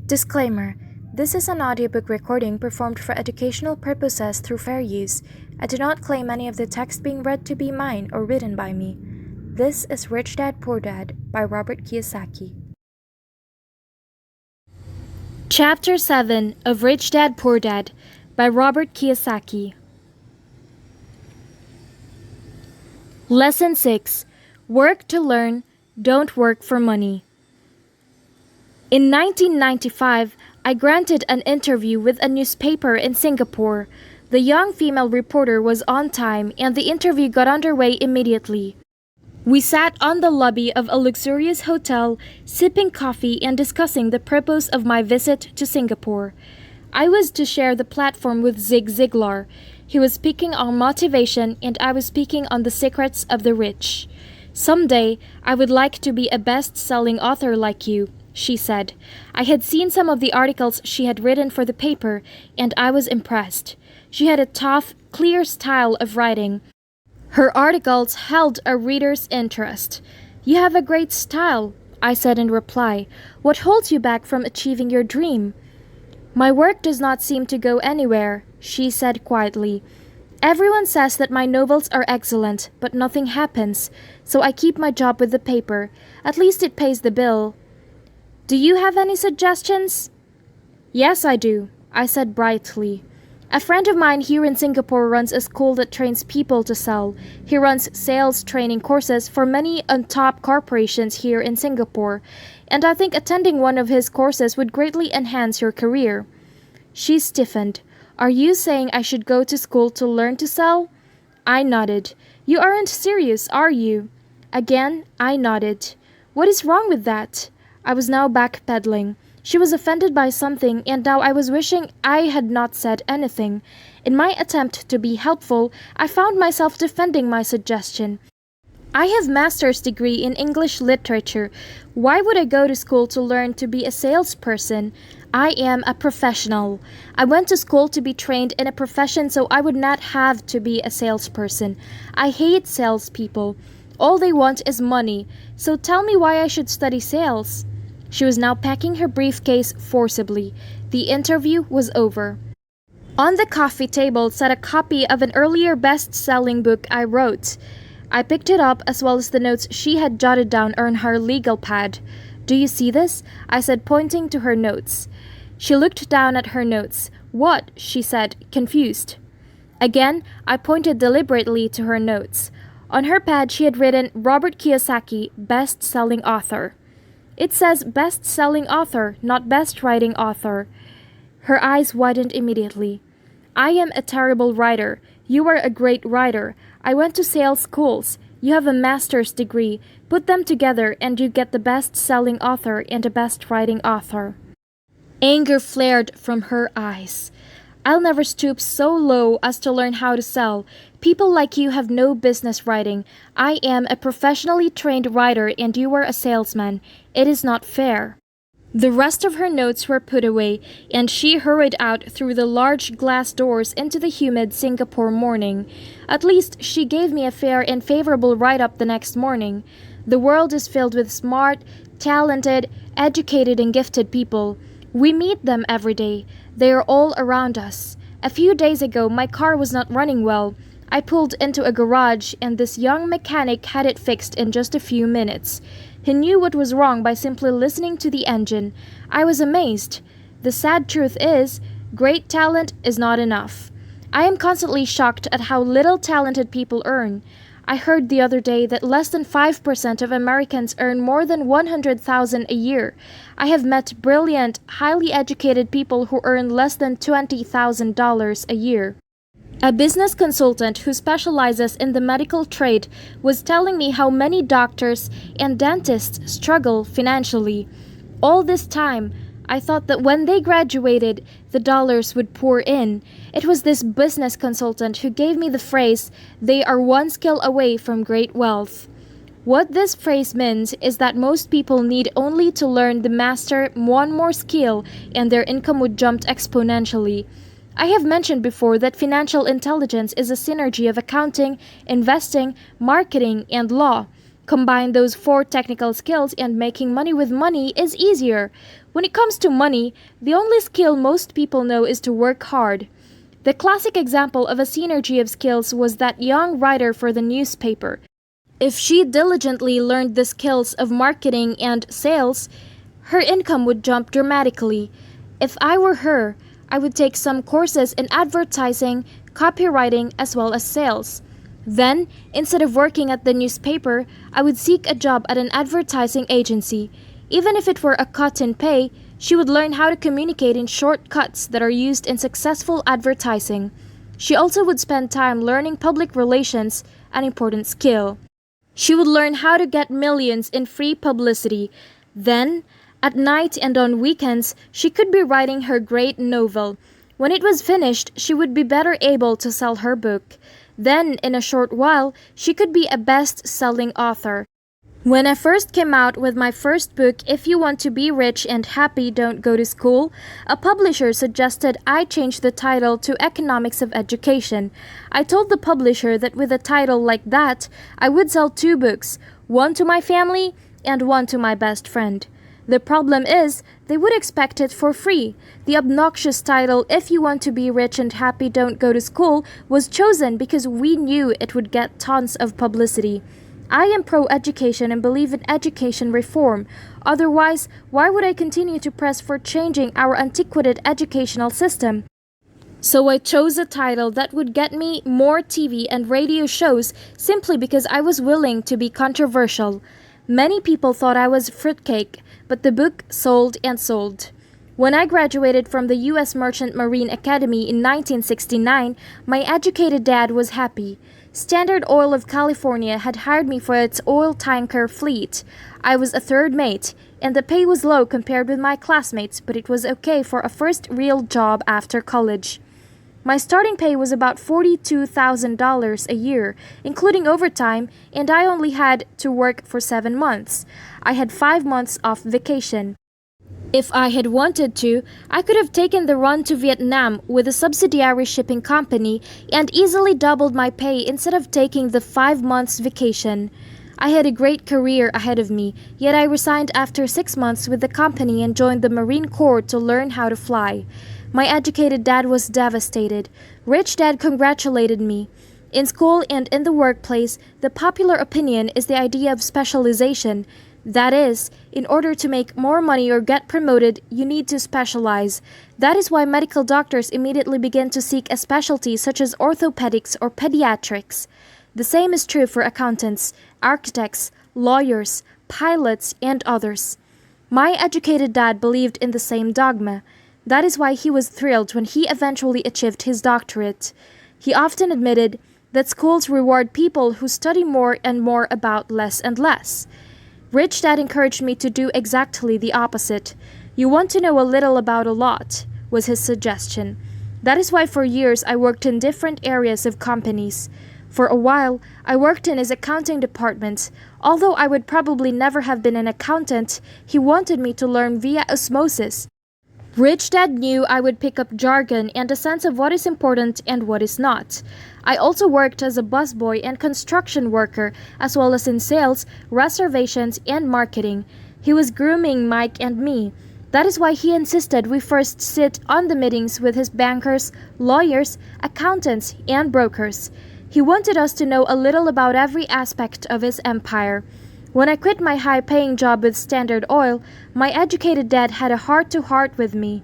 Disclaimer: this is an audiobook recording performed for educational purposes through fair use. I do not claim any of the text being read to be mine or written by me. This is Rich Dad Poor Dad by Robert Kiyosaki. Chapter 7 of Rich Dad Poor Dad by Robert Kiyosaki. Lesson 6. Work to learn, don't work for money. In 1995, I granted an interview with a newspaper in Singapore. The young female reporter was on time and the interview got underway immediately. We sat on the lobby of a luxurious hotel, sipping coffee and discussing the purpose of my visit to Singapore. I was to share the platform with Zig Ziglar. He was speaking on motivation and I was speaking on the secrets of the rich. "Someday, I would like to be a best-selling author like you," she said. I had seen some of the articles she had written for the paper, and I was impressed. She had a tough, clear style of writing. Her articles held a reader's interest. "You have a great style," I said in reply. "What holds you back from achieving your dream?" "My work does not seem to go anywhere," she said quietly. "Everyone says that my novels are excellent, but nothing happens, so I keep my job with the paper. At least it pays the bill." "Do you have any suggestions?" "Yes, I do," I said brightly. "A friend of mine here in Singapore runs a school that trains people to sell. He runs sales training courses for many top corporations here in Singapore, and I think attending one of his courses would greatly enhance your career." She stiffened. "Are you saying I should go to school to learn to sell?" I nodded. "You aren't serious, are you?" Again, I nodded. "What is wrong with that?" I was now backpedaling. She was offended by something, and now I was wishing I had not said anything. In my attempt to be helpful, I found myself defending my suggestion. "I have master's degree in English literature. Why would I go to school to learn to be a salesperson? I am a professional. I went to school to be trained in a profession so I would not have to be a salesperson. I hate salespeople. All they want is money. So tell me why I should study sales." She was now packing her briefcase forcibly. The interview was over. On the coffee table sat a copy of an earlier best-selling book I wrote. I picked it up as well as the notes she had jotted down on her legal pad. "Do you see this?" I said, pointing to her notes. She looked down at her notes. "What?" she said, confused. Again, I pointed deliberately to her notes. On her pad she had written Robert Kiyosaki, best-selling author. "It says best-selling author, not best-writing author." Her eyes widened immediately. "I am a terrible writer. You are a great writer. I went to sales schools. You have a master's degree. Put them together and you get the best-selling author and a best-writing author." Anger flared from her eyes. "I'll never stoop so low as to learn how to sell. People like you have no business writing. I am a professionally trained writer and you are a salesman. It is not fair." The rest of her notes were put away, and she hurried out through the large glass doors into the humid Singapore morning. At least she gave me a fair and favorable write-up the next morning. The world is filled with smart, talented, educated and gifted people. We meet them every day. They are all around us. A few days ago, my car was not running well. I pulled into a garage and this young mechanic had it fixed in just a few minutes. He knew what was wrong by simply listening to the engine. I was amazed. The sad truth is, great talent is not enough. I am constantly shocked at how little talented people earn. I heard the other day that less than 5% of Americans earn more than $100,000 a year. I have met brilliant, highly educated people who earn less than $20,000 a year. A business consultant who specializes in the medical trade was telling me how many doctors and dentists struggle financially. All this time, I thought that when they graduated, the dollars would pour in. It was this business consultant who gave me the phrase, "They are one skill away from great wealth." What this phrase means is that most people need only to learn to master one more skill and their income would jump exponentially. I have mentioned before that financial intelligence is a synergy of accounting, investing, marketing, and law. Combine those four technical skills and making money with money is easier. When it comes to money, the only skill most people know is to work hard. The classic example of a synergy of skills was that young writer for the newspaper. If she diligently learned the skills of marketing and sales, her income would jump dramatically. If I were her, I would take some courses in advertising, copywriting, as well as sales. Then, instead of working at the newspaper, I would seek a job at an advertising agency. Even if it were a cut in pay, she would learn how to communicate in shortcuts that are used in successful advertising. She also would spend time learning public relations, an important skill. She would learn how to get millions in free publicity. Then, at night and on weekends, she could be writing her great novel. When it was finished, she would be better able to sell her book. Then, in a short while, she could be a best-selling author. When I first came out with my first book, If You Want to Be Rich and Happy, Don't Go to School, a publisher suggested I change the title to Economics of Education. I told the publisher that with a title like that, I would sell two books, one to my family and one to my best friend. The problem is, they would expect it for free. The obnoxious title, If You Want to Be Rich and Happy, Don't Go to School, was chosen because we knew it would get tons of publicity. I am pro-education and believe in education reform. Otherwise, why would I continue to press for changing our antiquated educational system? So I chose a title that would get me more TV and radio shows simply because I was willing to be controversial. Many people thought I was fruitcake, but the book sold and sold. When I graduated from the U.S. Merchant Marine Academy in 1969, my educated dad was happy. Standard Oil of California had hired me for its oil tanker fleet. I was a third mate, and the pay was low compared with my classmates, but it was okay for a first real job after college. My starting pay was about $42,000 a year, including overtime, and I only had to work for 7 months. I had 5 months off vacation. If I had wanted to, I could have taken the run to Vietnam with a subsidiary shipping company and easily doubled my pay instead of taking the 5 months vacation. I had a great career ahead of me, yet I resigned after 6 months with the company and joined the Marine Corps to learn how to fly. My educated dad was devastated. Rich Dad congratulated me. In school and in the workplace, the popular opinion is the idea of specialization. That is, in order to make more money or get promoted, you need to specialize. That is why medical doctors immediately begin to seek a specialty such as orthopedics or pediatrics. The same is true for accountants, architects, lawyers, pilots, and others. My educated dad believed in the same dogma. That is why he was thrilled when he eventually achieved his doctorate. He often admitted that schools reward people who study more and more about less and less. Rich Dad encouraged me to do exactly the opposite. You want to know a little about a lot, was his suggestion. That is why for years I worked in different areas of companies. For a while, I worked in his accounting department. Although I would probably never have been an accountant, he wanted me to learn via osmosis. Rich Dad knew I would pick up jargon and a sense of what is important and what is not. I also worked as a busboy and construction worker, as well as in sales, reservations, and marketing. He was grooming Mike and me. That is why he insisted we first sit on the meetings with his bankers, lawyers, accountants, and brokers. He wanted us to know a little about every aspect of his empire. When I quit my high-paying job with Standard Oil, my educated dad had a heart-to-heart with me.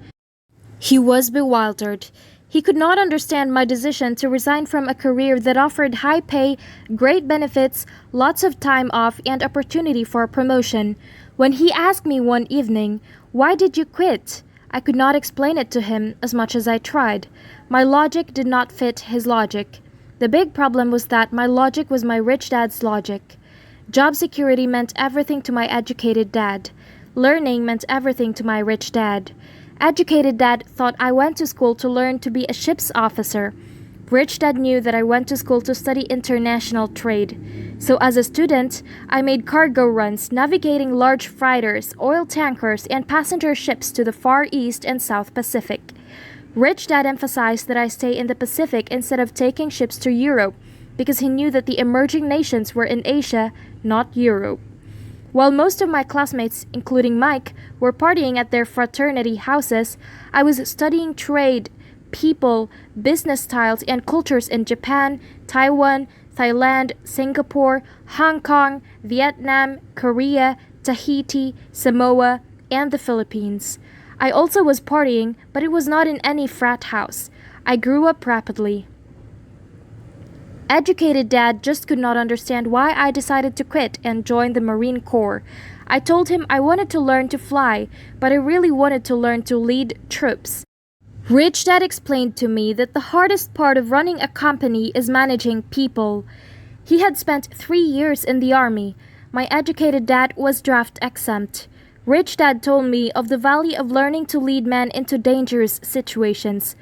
He was bewildered. He could not understand my decision to resign from a career that offered high pay, great benefits, lots of time off, and opportunity for promotion. When he asked me one evening, "Why did you quit?" I could not explain it to him as much as I tried. My logic did not fit his logic. The big problem was that my logic was my rich dad's logic. Job security meant everything to my educated dad. Learning meant everything to my rich dad. Educated dad thought I went to school to learn to be a ship's officer. Rich dad knew that I went to school to study international trade. So as a student, I made cargo runs navigating large freighters, oil tankers, and passenger ships to the Far East and South Pacific. Rich Dad emphasized that I stay in the Pacific instead of taking ships to Europe. because he knew that the emerging nations were in Asia, not Europe. While most of my classmates, including Mike, were partying at their fraternity houses, I was studying trade, people, business styles, and cultures in Japan, Taiwan, Thailand, Singapore, Hong Kong, Vietnam, Korea, Tahiti, Samoa, and the Philippines. I also was partying, but it was not in any frat house. I grew up rapidly. Educated Dad just could not understand why I decided to quit and join the Marine Corps. I told him I wanted to learn to fly, but I really wanted to learn to lead troops. Rich Dad explained to me that the hardest part of running a company is managing people. He had spent 3 years in the Army. My educated dad was draft exempt. Rich Dad told me of the value of learning to lead men into dangerous situations.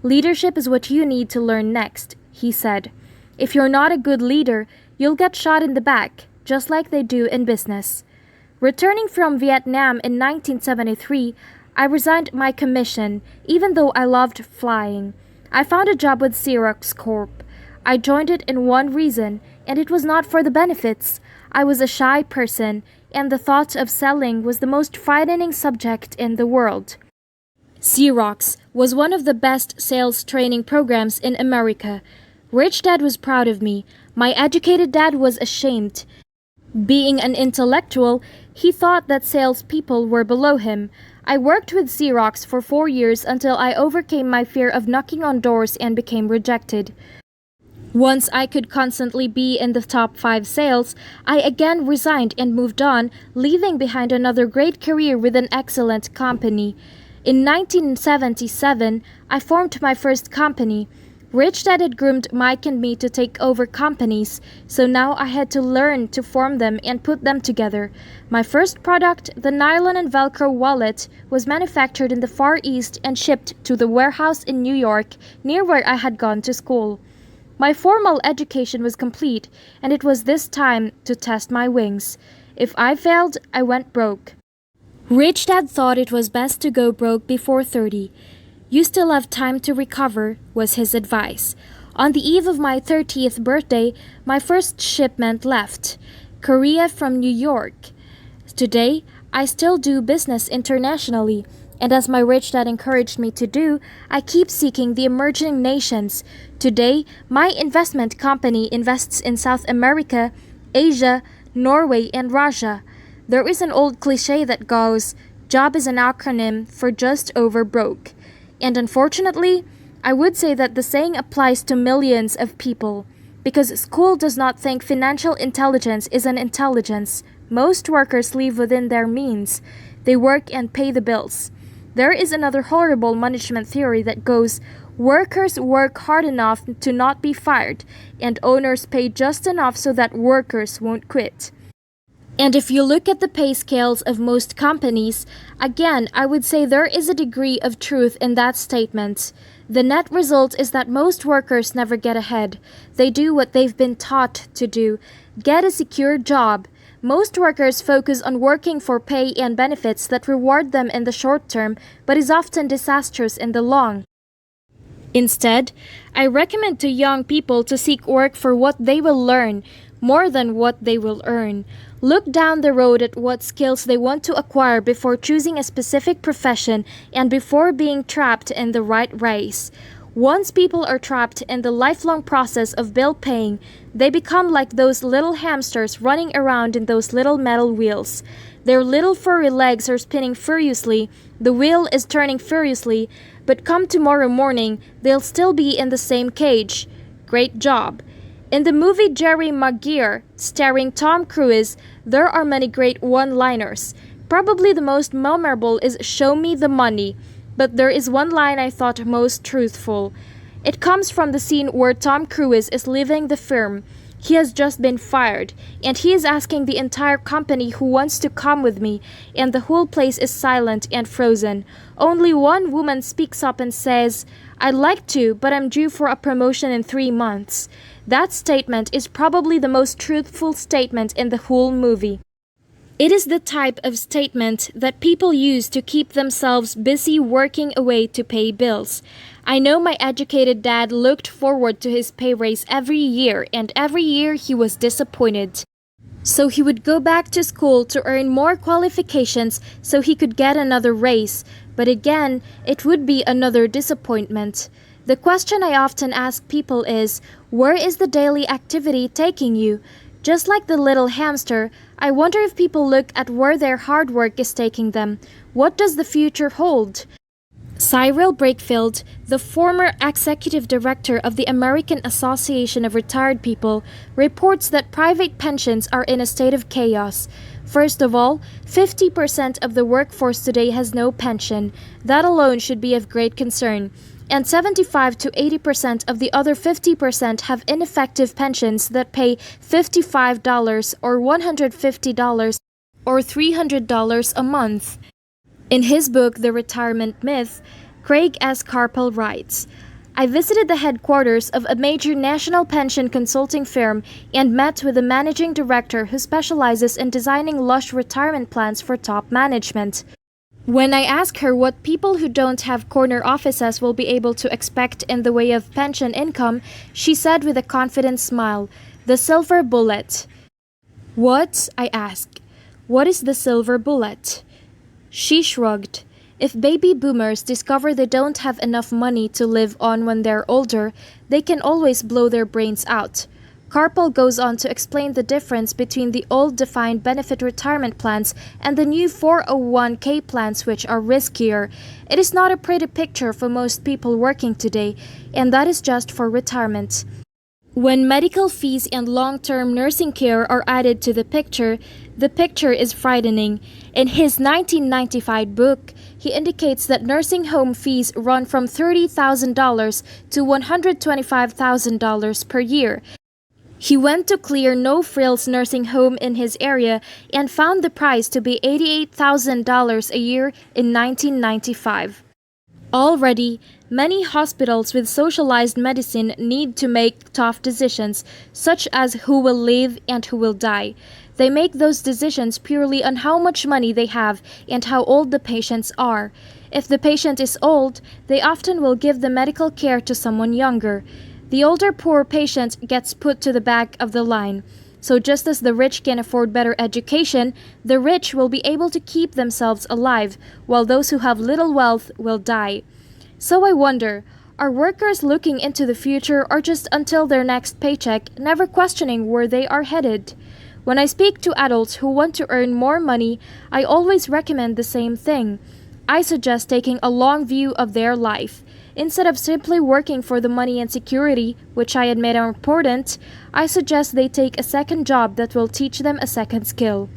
Leadership is what you need to learn next, he said. If you're not a good leader, you'll get shot in the back, just like they do in business. Returning from Vietnam in 1973, I resigned my commission, even though I loved flying. I found a job with Xerox Corp. I joined it in one reason, and it was not for the benefits. I was a shy person, and the thought of selling was the most frightening subject in the world. Xerox was one of the best sales training programs in America. Rich Dad was proud of me. My educated dad was ashamed. Being an intellectual, he thought that salespeople were below him. I worked with Xerox for 4 years until I overcame my fear of knocking on doors and became rejected. Once I could constantly be in the top 5 sales, I again resigned and moved on, leaving behind another great career with an excellent company. In 1977, I formed my first company. Rich Dad had groomed Mike and me to take over companies, so now I had to learn to form them and put them together. My first product, the nylon and Velcro wallet, was manufactured in the Far East and shipped to the warehouse in New York, near where I had gone to school. My formal education was complete, and it was this time to test my wings. If I failed, I went broke. Rich Dad thought it was best to go broke before 30. You still have time to recover, was his advice. On the eve of my 30th birthday, my first shipment left, Korea from New York. Today, I still do business internationally, and as my rich dad encouraged me to do, I keep seeking the emerging nations. Today, my investment company invests in South America, Asia, Norway, and Russia. There is an old cliche that goes, "Job is an acronym for just over broke." And unfortunately, I would say that the saying applies to millions of people. Because school does not think financial intelligence is an intelligence, most workers live within their means. They work and pay the bills. There is another horrible management theory that goes, workers work hard enough to not be fired, and owners pay just enough so that workers won't quit. And if you look at the pay scales of most companies, again, I would say there is a degree of truth in that statement. The net result is that most workers never get ahead. They do what they've been taught to do, get a secure job. Most workers focus on working for pay and benefits that reward them in the short term, but is often disastrous in the long. Instead, I recommend to young people to seek work for what they will learn, more than what they will earn. Look down the road at what skills they want to acquire before choosing a specific profession and before being trapped in the rat race. Once people are trapped in the lifelong process of bill paying, they become like those little hamsters running around in those little metal wheels. Their little furry legs are spinning furiously, the wheel is turning furiously, but come tomorrow morning, they'll still be in the same cage. Great job. In the movie Jerry Maguire, starring Tom Cruise, there are many great one-liners. Probably the most memorable is "Show me the money," but there is one line I thought most truthful. It comes from the scene where Tom Cruise is leaving the firm. He has just been fired, and he is asking the entire company who wants to come with me, and the whole place is silent and frozen. Only one woman speaks up and says, "I'd like to, but I'm due for a promotion in 3 months." That statement is probably the most truthful statement in the whole movie. It is the type of statement that people use to keep themselves busy working away to pay bills. I know my educated dad looked forward to his pay raise every year, and every year he was disappointed. So he would go back to school to earn more qualifications so he could get another raise. But again, it would be another disappointment. The question I often ask people is, where is the daily activity taking you? Just like the little hamster, I wonder if people look at where their hard work is taking them. What does the future hold? Cyril Brakefield, the former executive director of the American Association of Retired People, reports that private pensions are in a state of chaos. First of all, 50% of the workforce today has no pension. That alone should be of great concern. And 75 to 80% of the other 50% have ineffective pensions that pay $55 or $150 or $300 a month. In his book, The Retirement Myth, Craig S. Carpel writes, I visited the headquarters of a major national pension consulting firm and met with the managing director who specializes in designing lush retirement plans for top management. When I asked her what people who don't have corner offices will be able to expect in the way of pension income, she said with a confident smile, the silver bullet. What? I asked. What is the silver bullet? She shrugged. If baby boomers discover they don't have enough money to live on when they're older, they can always blow their brains out. Carpel goes on to explain the difference between the old defined benefit retirement plans and the new 401k plans, which are riskier. It is not a pretty picture for most people working today, and that is just for retirement. When medical fees and long-term nursing care are added to the picture is frightening. In his 1995 book, he indicates that nursing home fees run from $30,000 to $125,000 per year. He went to Clear No Frills Nursing Home in his area and found the price to be $88,000 a year in 1995. Already, many hospitals with socialized medicine need to make tough decisions, such as who will live and who will die. They make those decisions purely on how much money they have and how old the patients are. If the patient is old, they often will give the medical care to someone younger. The older poor patient gets put to the back of the line. So just as the rich can afford better education, the rich will be able to keep themselves alive, while those who have little wealth will die. So I wonder, are workers looking into the future or just until their next paycheck, never questioning where they are headed? When I speak to adults who want to earn more money, I always recommend the same thing. I suggest taking a long view of their life. Instead of simply working for the money and security, which I admit are important, I suggest they take a second job that will teach them a second skill.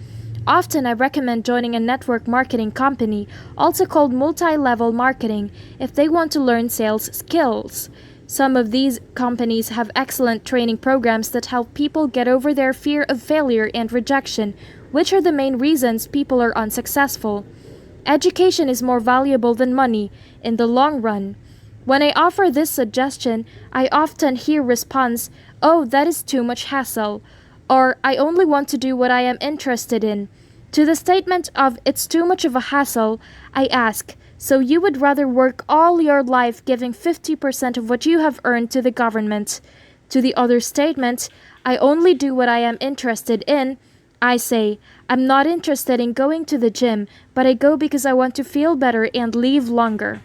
Often I recommend joining a network marketing company, also called multi-level marketing, if they want to learn sales skills. Some of these companies have excellent training programs that help people get over their fear of failure and rejection, which are the main reasons people are unsuccessful. Education is more valuable than money in the long run. When I offer this suggestion, I often hear response, "Oh, that is too much hassle," or "I only want to do what I am interested in." To the statement of "it's too much of a hassle," I ask, so you would rather work all your life giving 50% of what you have earned to the government? To the other statement, "I only do what I am interested in," I say, "I'm not interested in going to the gym, but I go because I want to feel better and live longer."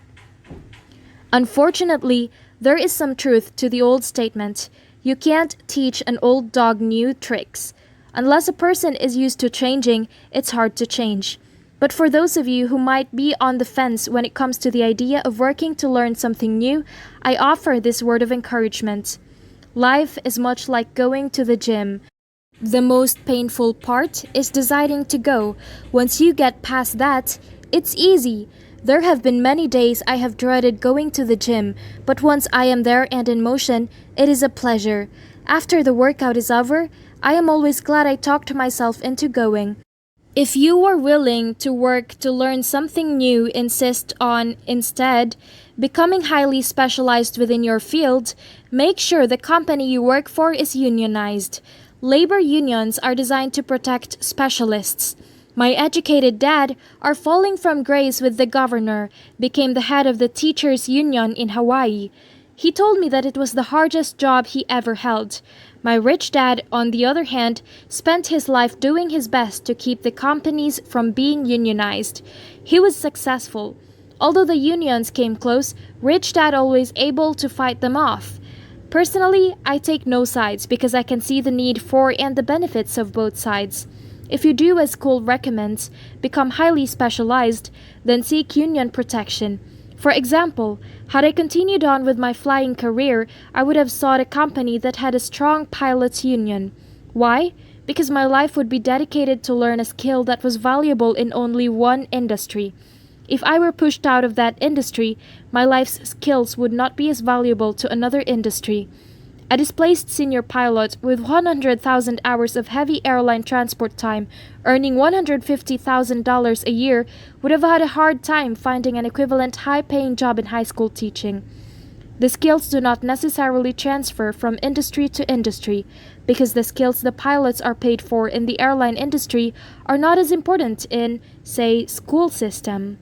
Unfortunately, there is some truth to the old statement, you can't teach an old dog new tricks. Unless a person is used to changing, it's hard to change. But for those of you who might be on the fence when it comes to the idea of working to learn something new, I offer this word of encouragement. Life is much like going to the gym. The most painful part is deciding to go. Once you get past that, it's easy. There have been many days I have dreaded going to the gym, but once I am there and in motion, it is a pleasure. After the workout is over, I am always glad I talked myself into going. If you are willing to work to learn something new, insist on, instead, becoming highly specialized within your field, make sure the company you work for is unionized. Labor unions are designed to protect specialists. My educated dad are falling from grace with the governor, became the head of the teachers' union in Hawaii. He told me that it was the hardest job he ever held. My rich dad, on the other hand, spent his life doing his best to keep the companies from being unionized. He was successful. Although the unions came close, rich dad always able to fight them off. Personally, I take no sides because I can see the need for and the benefits of both sides. If you do as school recommends, become highly specialized, then seek union protection. For example, had I continued on with my flying career, I would have sought a company that had a strong pilots union. Why? Because my life would be dedicated to learn a skill that was valuable in only one industry. If I were pushed out of that industry, my life's skills would not be as valuable to another industry. A displaced senior pilot with 100,000 hours of heavy airline transport time, earning $150,000 a year, would have had a hard time finding an equivalent high-paying job in high school teaching. The skills do not necessarily transfer from industry to industry, because the skills the pilots are paid for in the airline industry are not as important in, say, school system.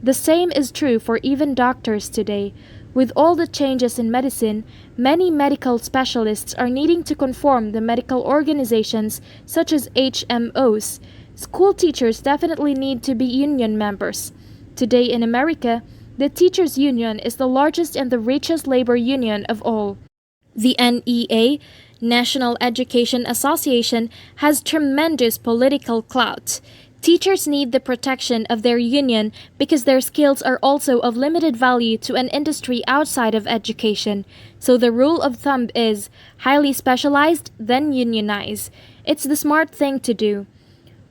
The same is true for even doctors today. With all the changes in medicine, many medical specialists are needing to conform the medical organizations such as HMOs. School teachers definitely need to be union members. Today in America, the teachers' union is the largest and the richest labor union of all. The NEA, National Education Association, has tremendous political clout. Teachers need the protection of their union because their skills are also of limited value to an industry outside of education. So the rule of thumb is highly specialized, then unionize. It's the smart thing to do.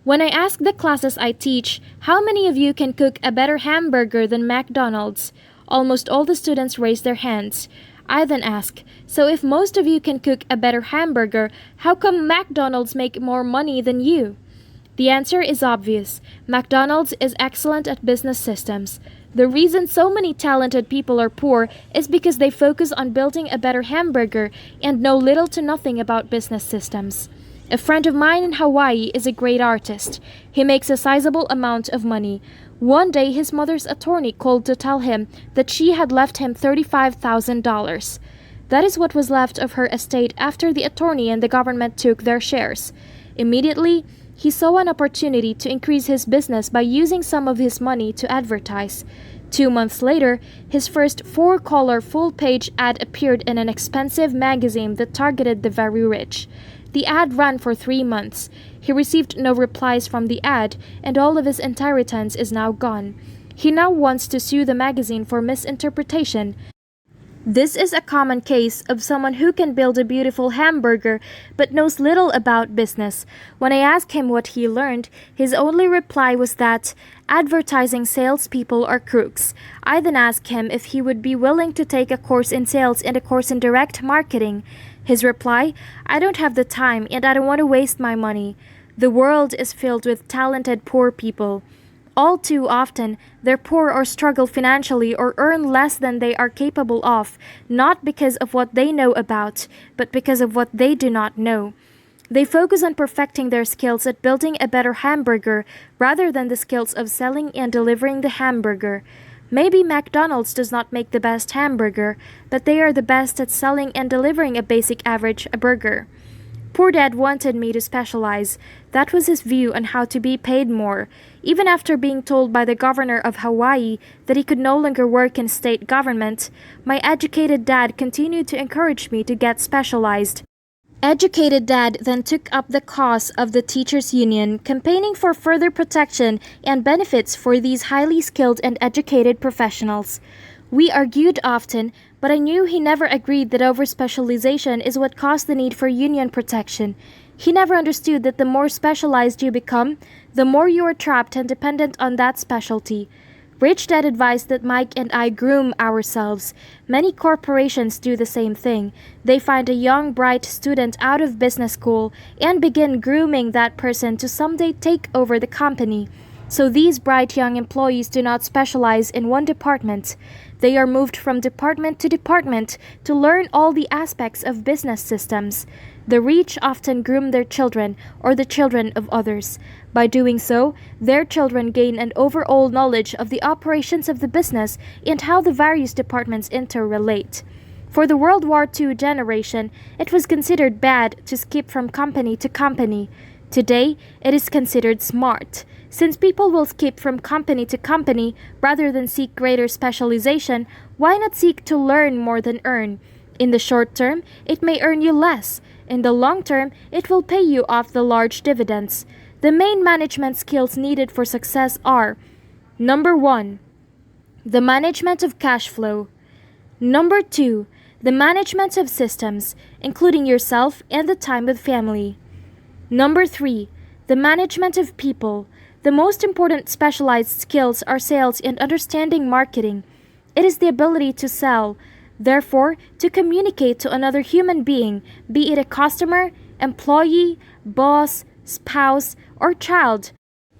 When I ask the classes I teach, how many of you can cook a better hamburger than McDonald's? Almost all the students raise their hands. I then ask, so if most of you can cook a better hamburger, how come McDonald's make more money than you? The answer is obvious. McDonald's is excellent at business systems. The reason so many talented people are poor is because they focus on building a better hamburger and know little to nothing about business systems. A friend of mine in Hawaii is a great artist. He makes a sizable amount of money. One day his mother's attorney called to tell him that she had left him $35,000. That is what was left of her estate after the attorney and the government took their shares. Immediately, he saw an opportunity to increase his business by using some of his money to advertise. 2 months later, his first 4-color full-page ad appeared in an expensive magazine that targeted the very rich. The ad ran for 3 months. He received no replies from the ad, and all of his inheritance is now gone. He now wants to sue the magazine for misinterpretation. This is a common case of someone who can build a beautiful hamburger but knows little about business. When I asked him what he learned, his only reply was that advertising salespeople are crooks. I then asked him if he would be willing to take a course in sales and a course in direct marketing. His reply, I don't have the time and I don't want to waste my money. The world is filled with talented poor people. All too often, they're poor or struggle financially or earn less than they are capable of, not because of what they know about, but because of what they do not know. They focus on perfecting their skills at building a better hamburger rather than the skills of selling and delivering the hamburger. Maybe McDonald's does not make the best hamburger, but they are the best at selling and delivering a basic average burger. Poor Dad wanted me to specialize. That was his view on how to be paid more. Even after being told by the governor of Hawaii that he could no longer work in state government, my educated dad continued to encourage me to get specialized. Educated Dad then took up the cause of the teachers' union, campaigning for further protection and benefits for these highly skilled and educated professionals. We argued often, but I knew he never agreed that over-specialization is what caused the need for union protection. He never understood that the more specialized you become, the more you are trapped and dependent on that specialty. Rich Dad advised that Mike and I groom ourselves. Many corporations do the same thing. They find a young, bright student out of business school and begin grooming that person to someday take over the company. So these bright young employees do not specialize in one department. They are moved from department to learn all the aspects of business systems. The rich often groom their children or the children of others. By doing so, their children gain an overall knowledge of the operations of the business and how the various departments interrelate. For the World War II generation, it was considered bad to skip from company to company. Today, it is considered smart. Since people will skip from company to company rather than seek greater specialization, why not seek to learn more than earn? In the short term, it may earn you less. In the long term, it will pay you off the large dividends. The main management skills needed for success are: Number 1, the management of cash flow. Number 2, the management of systems, including yourself and the time with family. Number 3, the management of people. The most important specialized skills are sales and understanding marketing. It is the ability to sell, therefore, to communicate to another human being, be it a customer, employee, boss, spouse, or child.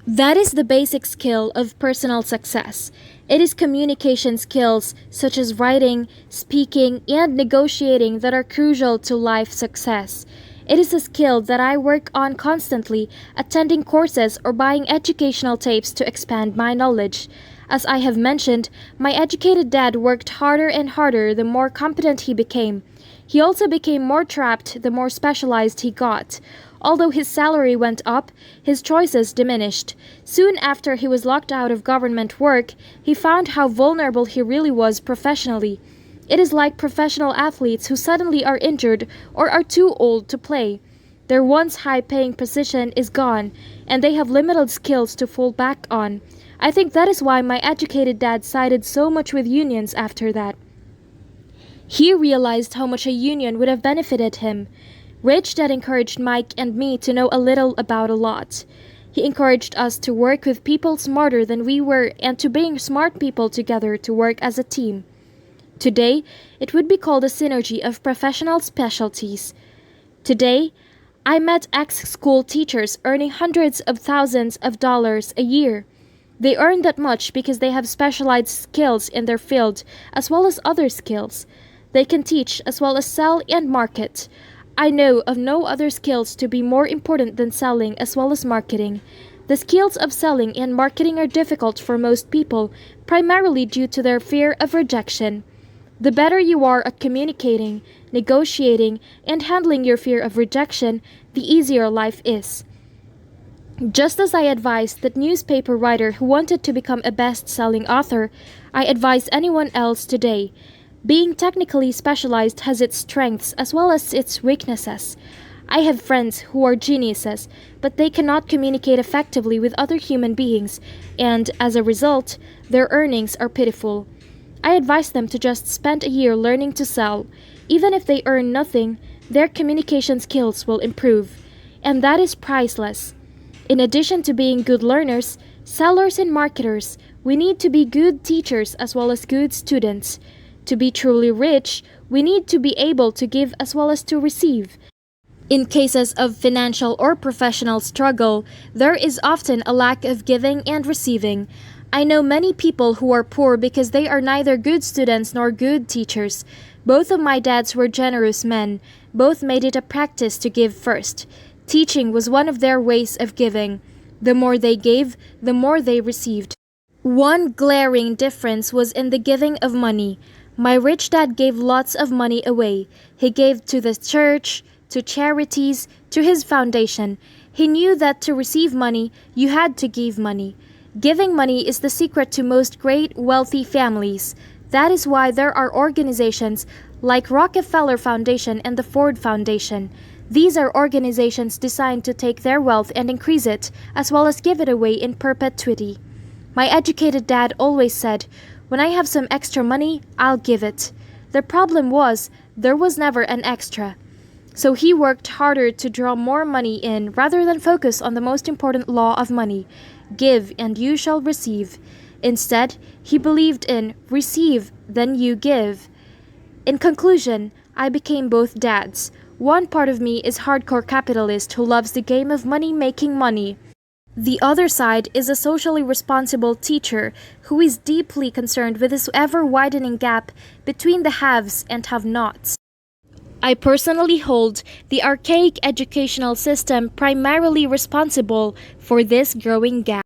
That is the basic skill of personal success. It is communication skills such as writing, speaking, and negotiating that are crucial to life success. It is a skill that I work on constantly, attending courses or buying educational tapes to expand my knowledge. As I have mentioned, my educated dad worked harder and harder the more competent he became. He also became more trapped the more specialized he got. Although his salary went up, his choices diminished. Soon after he was locked out of government work, he found how vulnerable he really was professionally. It is like professional athletes who suddenly are injured or are too old to play. Their once high-paying position is gone, and they have limited skills to fall back on. I think that is why my educated dad sided so much with unions after that. He realized how much a union would have benefited him. Rich Dad encouraged Mike and me to know a little about a lot. He encouraged us to work with people smarter than we were and to bring smart people together to work as a team. Today, it would be called a synergy of professional specialties. Today, I met ex-school teachers earning hundreds of thousands of dollars a year. They earn that much because they have specialized skills in their field as well as other skills. They can teach as well as sell and market. I know of no other skills to be more important than selling as well as marketing. The skills of selling and marketing are difficult for most people, primarily due to their fear of rejection. The better you are at communicating, negotiating, and handling your fear of rejection, the easier life is. Just as I advised that newspaper writer who wanted to become a best-selling author, I advise anyone else today. Being technically specialized has its strengths as well as its weaknesses. I have friends who are geniuses, but they cannot communicate effectively with other human beings, and as a result, their earnings are pitiful. I advise them to just spend a year learning to sell. Even if they earn nothing, their communication skills will improve, and that is priceless. In addition to being good learners, sellers and marketers, we need to be good teachers as well as good students. To be truly rich, we need to be able to give as well as to receive. In cases of financial or professional struggle, there is often a lack of giving and receiving. I know many people who are poor because they are neither good students nor good teachers. Both of my dads were generous men. Both made it a practice to give first. Teaching was one of their ways of giving. The more they gave, the more they received. One glaring difference was in the giving of money. My rich dad gave lots of money away. He gave to the church, to charities, to his foundation. He knew that to receive money, you had to give money. Giving money is the secret to most great wealthy families. That is why there are organizations like Rockefeller Foundation and the Ford Foundation. These are organizations designed to take their wealth and increase it, as well as give it away in perpetuity. My educated dad always said, "When I have some extra money, I'll give it." The problem was, there was never an extra. So he worked harder to draw more money in rather than focus on the most important law of money: give and you shall receive. Instead, he believed in receive, then you give. In conclusion, I became both dads. One part of me is hardcore capitalist who loves the game of money making money. The other side is a socially responsible teacher who is deeply concerned with this ever-widening gap between the haves and have-nots. I personally hold the archaic educational system primarily responsible for this growing gap.